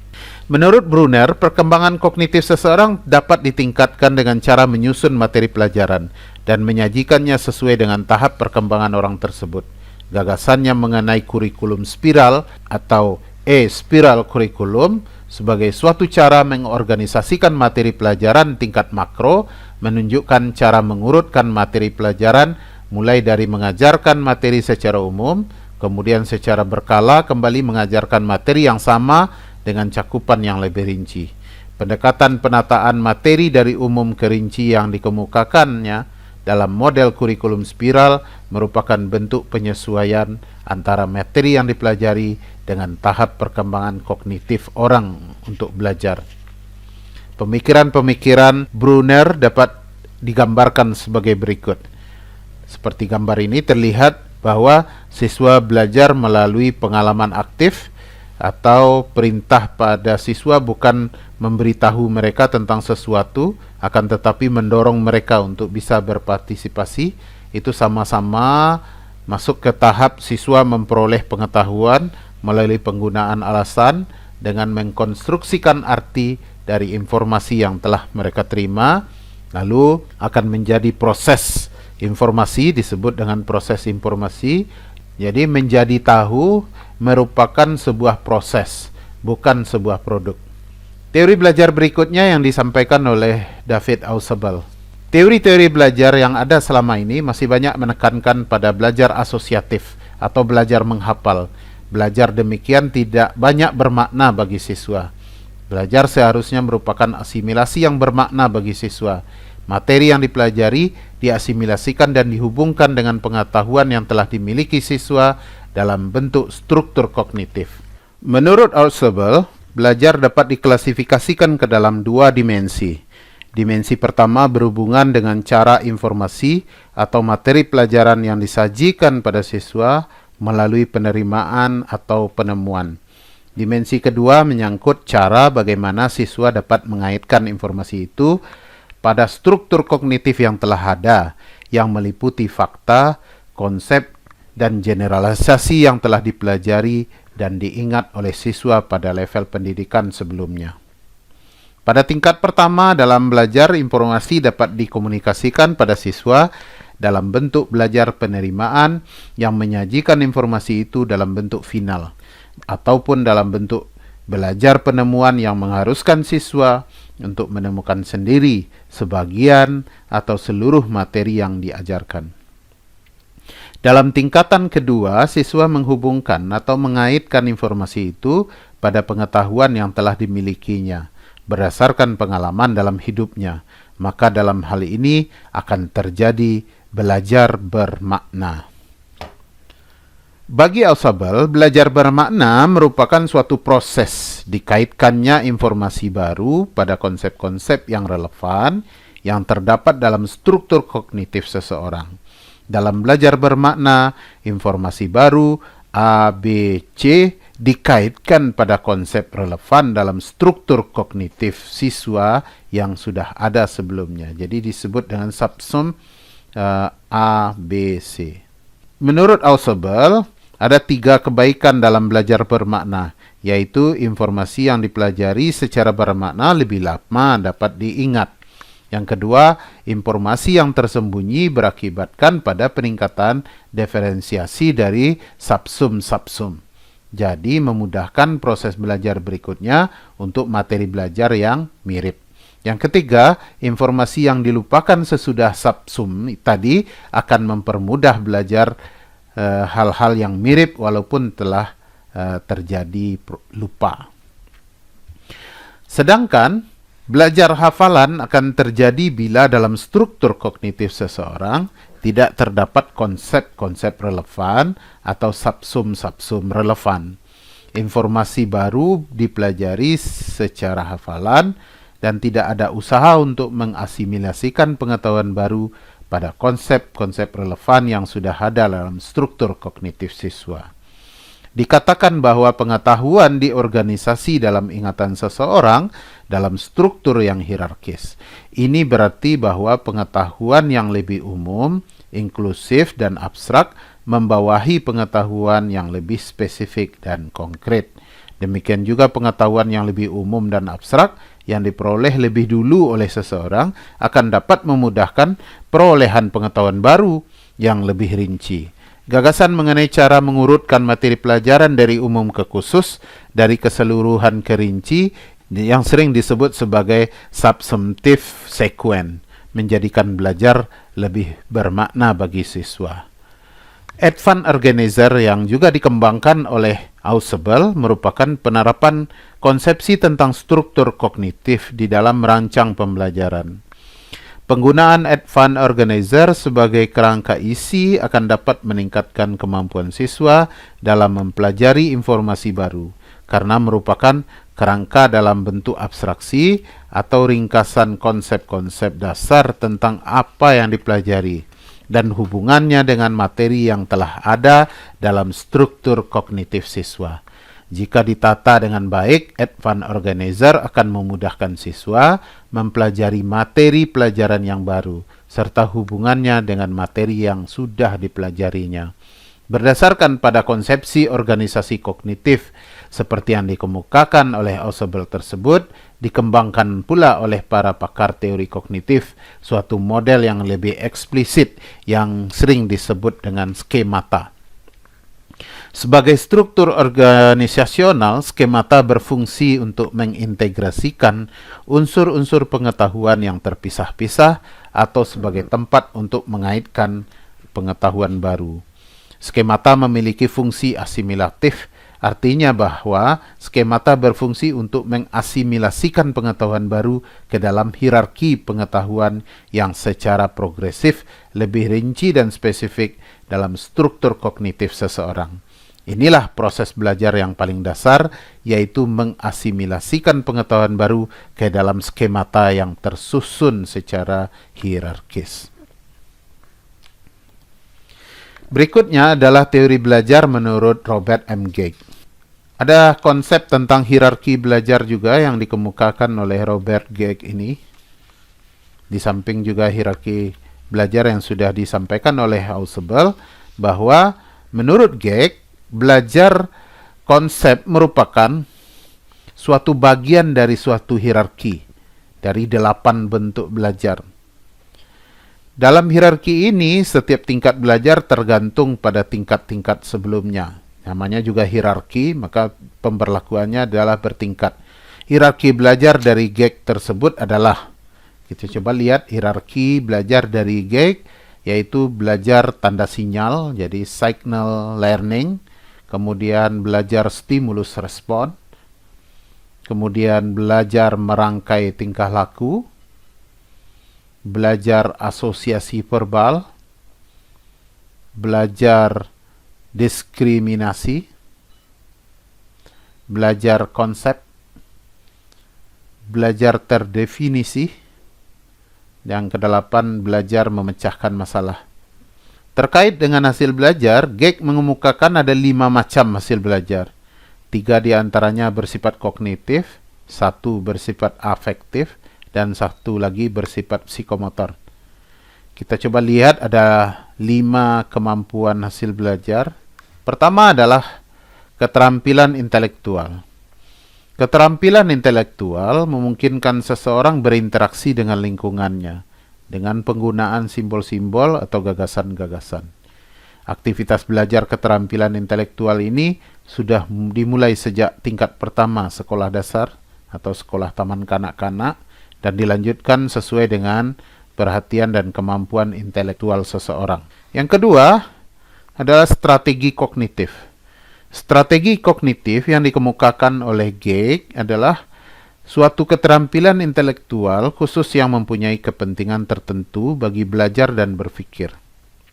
Speaker 1: Menurut Brunner, perkembangan kognitif seseorang dapat ditingkatkan dengan cara menyusun materi pelajaran dan menyajikannya sesuai dengan tahap perkembangan orang tersebut. Gagasannya mengenai kurikulum spiral atau spiral kurikulum sebagai suatu cara mengorganisasikan materi pelajaran tingkat makro, menunjukkan cara mengurutkan materi pelajaran mulai dari mengajarkan materi secara umum, kemudian secara berkala kembali mengajarkan materi yang sama dengan cakupan yang lebih rinci. Pendekatan penataan materi dari umum ke rinci yang dikemukakannya dalam model kurikulum spiral merupakan bentuk penyesuaian antara materi yang dipelajari dengan tahap perkembangan kognitif orang untuk belajar. Pemikiran-pemikiran Brunner dapat digambarkan sebagai berikut. Seperti gambar ini terlihat bahwa siswa belajar melalui pengalaman aktif, atau perintah pada siswa bukan memberitahu mereka tentang sesuatu, akan tetapi mendorong mereka untuk bisa berpartisipasi. Itu sama-sama masuk ke tahap siswa memperoleh pengetahuan melalui penggunaan alasan dengan mengkonstruksikan arti dari informasi yang telah mereka terima, lalu akan menjadi proses informasi, disebut dengan proses informasi. Jadi menjadi tahu merupakan sebuah proses, bukan sebuah produk. Teori belajar berikutnya yang disampaikan oleh David Ausubel. Teori-teori belajar yang ada selama ini masih banyak menekankan pada belajar asosiatif atau belajar menghafal. Belajar demikian tidak banyak bermakna bagi siswa. Belajar seharusnya merupakan asimilasi yang bermakna bagi siswa. Materi yang dipelajari diasimilasikan dan dihubungkan dengan pengetahuan yang telah dimiliki siswa dalam bentuk struktur kognitif. Menurut Ausubel, belajar dapat diklasifikasikan ke dalam dua dimensi. Dimensi pertama berhubungan dengan cara informasi atau materi pelajaran yang disajikan pada siswa melalui penerimaan atau penemuan. Dimensi kedua menyangkut cara bagaimana siswa dapat mengaitkan informasi itu pada struktur kognitif yang telah ada, yang meliputi fakta, konsep, dan generalisasi yang telah dipelajari dan diingat oleh siswa pada level pendidikan sebelumnya. Pada tingkat pertama dalam belajar, informasi dapat dikomunikasikan pada siswa dalam bentuk belajar penerimaan yang menyajikan informasi itu dalam bentuk final, ataupun dalam bentuk belajar penemuan yang mengharuskan siswa untuk menemukan sendiri sebagian atau seluruh materi yang diajarkan. Dalam tingkatan kedua, siswa menghubungkan atau mengaitkan informasi itu pada pengetahuan yang telah dimilikinya berdasarkan pengalaman dalam hidupnya. Maka dalam hal ini akan terjadi belajar bermakna. Bagi Ausubel, belajar bermakna merupakan suatu proses dikaitkannya informasi baru pada konsep-konsep yang relevan yang terdapat dalam struktur kognitif seseorang. Dalam belajar bermakna, informasi baru A, B, C dikaitkan pada konsep relevan dalam struktur kognitif siswa yang sudah ada sebelumnya. Jadi disebut dengan subsum A, B, C. Menurut Ausubel, ada 3 kebaikan dalam belajar bermakna, yaitu informasi yang dipelajari secara bermakna lebih lama dapat diingat. Yang kedua, informasi yang tersembunyi berakibatkan pada peningkatan diferensiasi dari subsum-subsum. Jadi memudahkan proses belajar berikutnya untuk materi belajar yang mirip. Yang ketiga, informasi yang dilupakan sesudah subsum tadi akan mempermudah belajar hal-hal yang mirip walaupun telah terjadi lupa. Sedangkan Belajar hafalan akan terjadi bila dalam struktur kognitif seseorang tidak terdapat konsep-konsep relevan atau subsum-subsum relevan. Informasi baru dipelajari secara hafalan dan tidak ada usaha untuk mengasimilasikan pengetahuan baru pada konsep-konsep relevan yang sudah ada dalam struktur kognitif siswa. Dikatakan bahwa pengetahuan di organisasi dalam ingatan seseorang dalam struktur yang hierarkis. Ini berarti bahwa pengetahuan yang lebih umum, inklusif, dan abstrak membawahi pengetahuan yang lebih spesifik dan konkret. Demikian juga pengetahuan yang lebih umum dan abstrak yang diperoleh lebih dulu oleh seseorang akan dapat memudahkan perolehan pengetahuan baru yang lebih rinci. Gagasan mengenai cara mengurutkan materi pelajaran dari umum ke khusus, dari keseluruhan ke rinci, yang sering disebut sebagai subsumptive sequence, menjadikan belajar lebih bermakna bagi siswa. Advanced Organizer yang juga dikembangkan oleh Ausubel merupakan penerapan konsepsi tentang struktur kognitif di dalam merancang pembelajaran. Penggunaan Advanced Organizer sebagai kerangka isi akan dapat meningkatkan kemampuan siswa dalam mempelajari informasi baru, karena merupakan kerangka dalam bentuk abstraksi atau ringkasan konsep-konsep dasar tentang apa yang dipelajari dan hubungannya dengan materi yang telah ada dalam struktur kognitif siswa. Jika ditata dengan baik, Advanced Organizer akan memudahkan siswa mempelajari materi pelajaran yang baru, serta hubungannya dengan materi yang sudah dipelajarinya. Berdasarkan pada konsepsi organisasi kognitif, seperti yang dikemukakan oleh Ausubel tersebut, dikembangkan pula oleh para pakar teori kognitif suatu model yang lebih eksplisit yang sering disebut dengan skemata. Sebagai struktur organisasional, skemata berfungsi untuk mengintegrasikan unsur-unsur pengetahuan yang terpisah-pisah atau sebagai tempat untuk mengaitkan pengetahuan baru. Skemata memiliki fungsi asimilatif, artinya bahwa skemata berfungsi untuk mengasimilasikan pengetahuan baru ke dalam hierarki pengetahuan yang secara progresif, lebih rinci dan spesifik dalam struktur kognitif seseorang. Inilah proses belajar yang paling dasar, yaitu mengasimilasikan pengetahuan baru ke dalam skemata yang tersusun secara hierarkis. Berikutnya adalah teori belajar menurut Robert M. Gegg. Ada konsep tentang hierarki belajar juga yang dikemukakan oleh Robert Gegg ini. Di samping juga hierarki belajar yang sudah disampaikan oleh Ausubel, bahwa menurut Gegg, belajar konsep merupakan suatu bagian dari suatu hierarki, dari 8 bentuk belajar. Dalam hierarki ini, setiap tingkat belajar tergantung pada tingkat-tingkat sebelumnya. Namanya juga hierarki, maka pemberlakuannya adalah bertingkat. Hierarki belajar dari Gegg tersebut adalah, kita coba lihat hierarki belajar dari Gegg, yaitu belajar tanda sinyal, jadi signal learning, kemudian belajar stimulus respon, kemudian belajar merangkai tingkah laku, belajar asosiasi verbal, belajar diskriminasi, belajar konsep, belajar terdefinisi, yang kedelapan belajar memecahkan masalah. Terkait dengan hasil belajar, Gegg mengemukakan ada 5 macam hasil belajar. 3 diantaranya bersifat kognitif, 1 bersifat afektif, dan 1 lagi bersifat psikomotor. Kita coba lihat ada 5 kemampuan hasil belajar. Pertama adalah keterampilan intelektual. Keterampilan intelektual memungkinkan seseorang berinteraksi dengan lingkungannya dengan penggunaan simbol-simbol atau gagasan-gagasan. Aktivitas belajar keterampilan intelektual ini sudah dimulai sejak tingkat pertama sekolah dasar atau sekolah taman kanak-kanak dan dilanjutkan sesuai dengan perhatian dan kemampuan intelektual seseorang. Yang kedua adalah strategi kognitif. Strategi kognitif yang dikemukakan oleh Gegg adalah Suatu keterampilan intelektual khusus yang mempunyai kepentingan tertentu bagi belajar dan berpikir.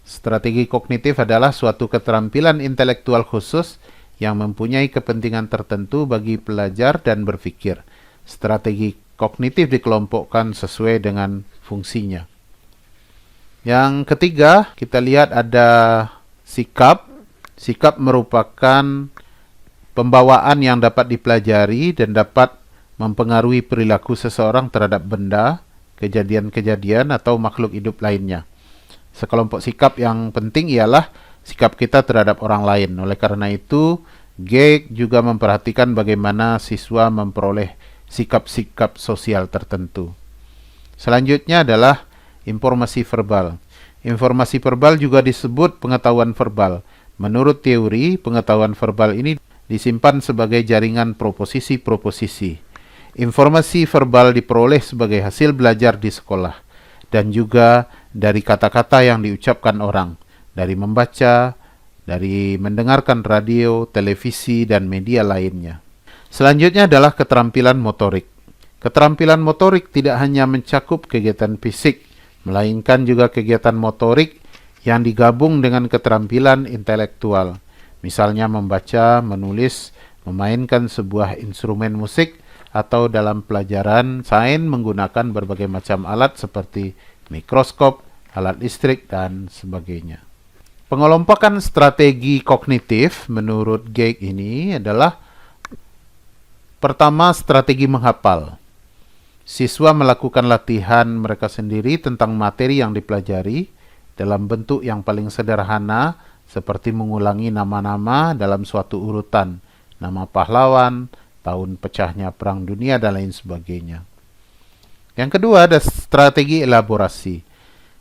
Speaker 1: Strategi kognitif adalah suatu keterampilan intelektual khusus yang mempunyai kepentingan tertentu bagi belajar dan berpikir. Strategi kognitif dikelompokkan sesuai dengan fungsinya. Yang ketiga, kita lihat ada sikap. Sikap merupakan pembawaan yang dapat dipelajari dan dapat mempengaruhi perilaku seseorang terhadap benda, kejadian-kejadian, atau makhluk hidup lainnya. Sekelompok sikap yang penting ialah sikap kita terhadap orang lain. Oleh karena itu, Geek juga memperhatikan bagaimana siswa memperoleh sikap-sikap sosial tertentu. Selanjutnya adalah informasi verbal. Informasi verbal juga disebut pengetahuan verbal. Menurut teori, pengetahuan verbal ini disimpan sebagai jaringan proposisi-proposisi. Informasi verbal diperoleh sebagai hasil belajar di sekolah dan juga dari kata-kata yang diucapkan orang, dari membaca, dari mendengarkan radio, televisi, dan media lainnya. Selanjutnya adalah keterampilan motorik. Keterampilan motorik tidak hanya mencakup kegiatan fisik, melainkan juga kegiatan motorik yang digabung dengan keterampilan intelektual. Misalnya membaca, menulis, memainkan sebuah instrumen musik, atau dalam pelajaran sains menggunakan berbagai macam alat seperti mikroskop, alat listrik, dan sebagainya. Pengelompokan strategi kognitif menurut Geek ini adalah pertama, strategi menghafal. Siswa melakukan latihan mereka sendiri tentang materi yang dipelajari dalam bentuk yang paling sederhana seperti mengulangi nama-nama dalam suatu urutan, nama pahlawan, tahun pecahnya Perang Dunia, dan lain sebagainya. Yang kedua ada strategi elaborasi,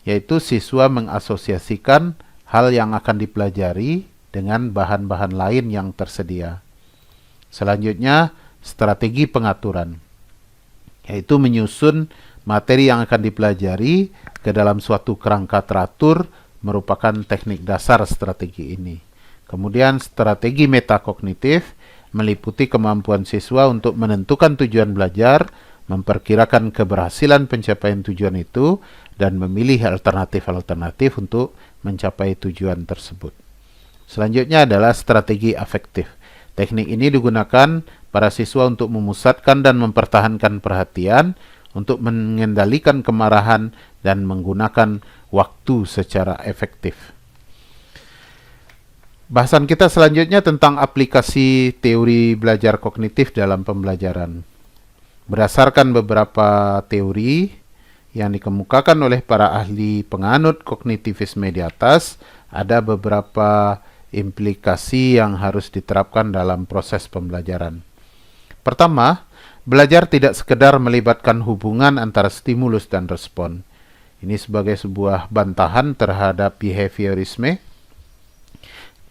Speaker 1: yaitu siswa mengasosiasikan hal yang akan dipelajari dengan bahan-bahan lain yang tersedia. Selanjutnya, strategi pengaturan, yaitu menyusun materi yang akan dipelajari ke dalam suatu kerangka teratur, merupakan teknik dasar strategi ini. Kemudian strategi metakognitif meliputi kemampuan siswa untuk menentukan tujuan belajar, memperkirakan keberhasilan pencapaian tujuan itu, dan memilih alternatif-alternatif untuk mencapai tujuan tersebut. Selanjutnya adalah strategi afektif. Teknik ini digunakan para siswa untuk memusatkan dan mempertahankan perhatian, untuk mengendalikan kemarahan, dan menggunakan waktu secara efektif. Bahasan kita selanjutnya tentang aplikasi teori belajar kognitif dalam pembelajaran. Berdasarkan beberapa teori yang dikemukakan oleh para ahli penganut kognitivisme di atas, ada beberapa implikasi yang harus diterapkan dalam proses pembelajaran. Pertama, belajar tidak sekedar melibatkan hubungan antara stimulus dan respon. Ini sebagai sebuah bantahan terhadap behaviorisme.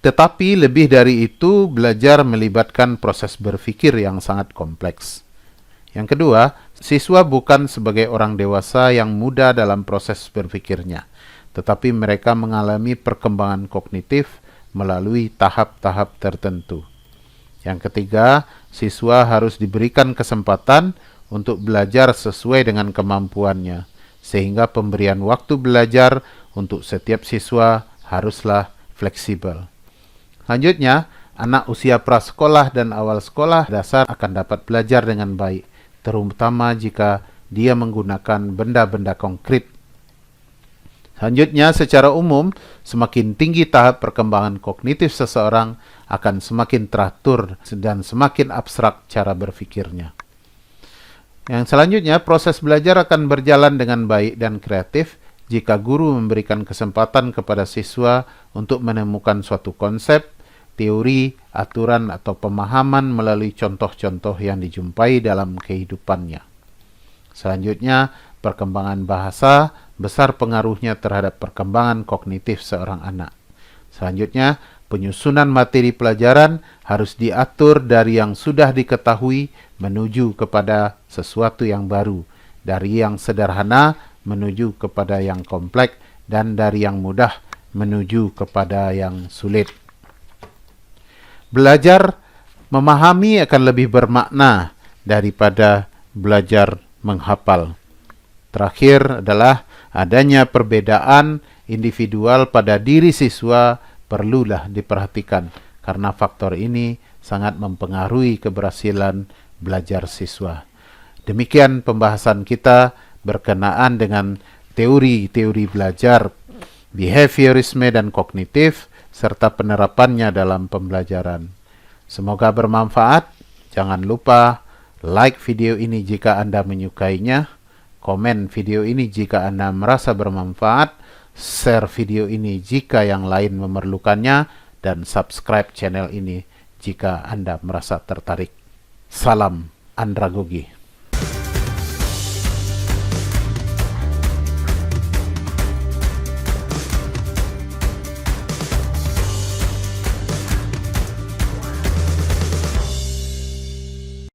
Speaker 1: Tetapi lebih dari itu, belajar melibatkan proses berpikir yang sangat kompleks. Yang kedua, siswa bukan sebagai orang dewasa yang muda dalam proses berpikirnya, tetapi mereka mengalami perkembangan kognitif melalui tahap-tahap tertentu. Yang ketiga, siswa harus diberikan kesempatan untuk belajar sesuai dengan kemampuannya, sehingga pemberian waktu belajar untuk setiap siswa haruslah fleksibel. Selanjutnya, anak usia prasekolah dan awal sekolah dasar akan dapat belajar dengan baik, terutama jika dia menggunakan benda-benda konkret. Selanjutnya, secara umum, semakin tinggi tahap perkembangan kognitif seseorang akan semakin teratur dan semakin abstrak cara berpikirnya. Yang selanjutnya, proses belajar akan berjalan dengan baik dan kreatif jika guru memberikan kesempatan kepada siswa untuk menemukan suatu konsep, teori, aturan, atau pemahaman melalui contoh-contoh yang dijumpai dalam kehidupannya. Selanjutnya, perkembangan bahasa besar pengaruhnya terhadap perkembangan kognitif seorang anak. Selanjutnya, penyusunan materi pelajaran harus diatur dari yang sudah diketahui menuju kepada sesuatu yang baru, dari yang sederhana menuju kepada yang kompleks, dan dari yang mudah menuju kepada yang sulit. Belajar memahami akan lebih bermakna daripada belajar menghafal. Terakhir adalah adanya perbedaan individual pada diri siswa perlulah diperhatikan karena faktor ini sangat mempengaruhi keberhasilan belajar siswa. Demikian pembahasan kita berkenaan dengan teori-teori belajar, behaviorisme dan kognitif, serta penerapannya dalam pembelajaran. Semoga bermanfaat. Jangan lupa like video ini jika Anda menyukainya, komen video ini jika Anda merasa bermanfaat, share video ini jika yang lain memerlukannya, dan subscribe channel ini jika Anda merasa tertarik. Salam andragogi.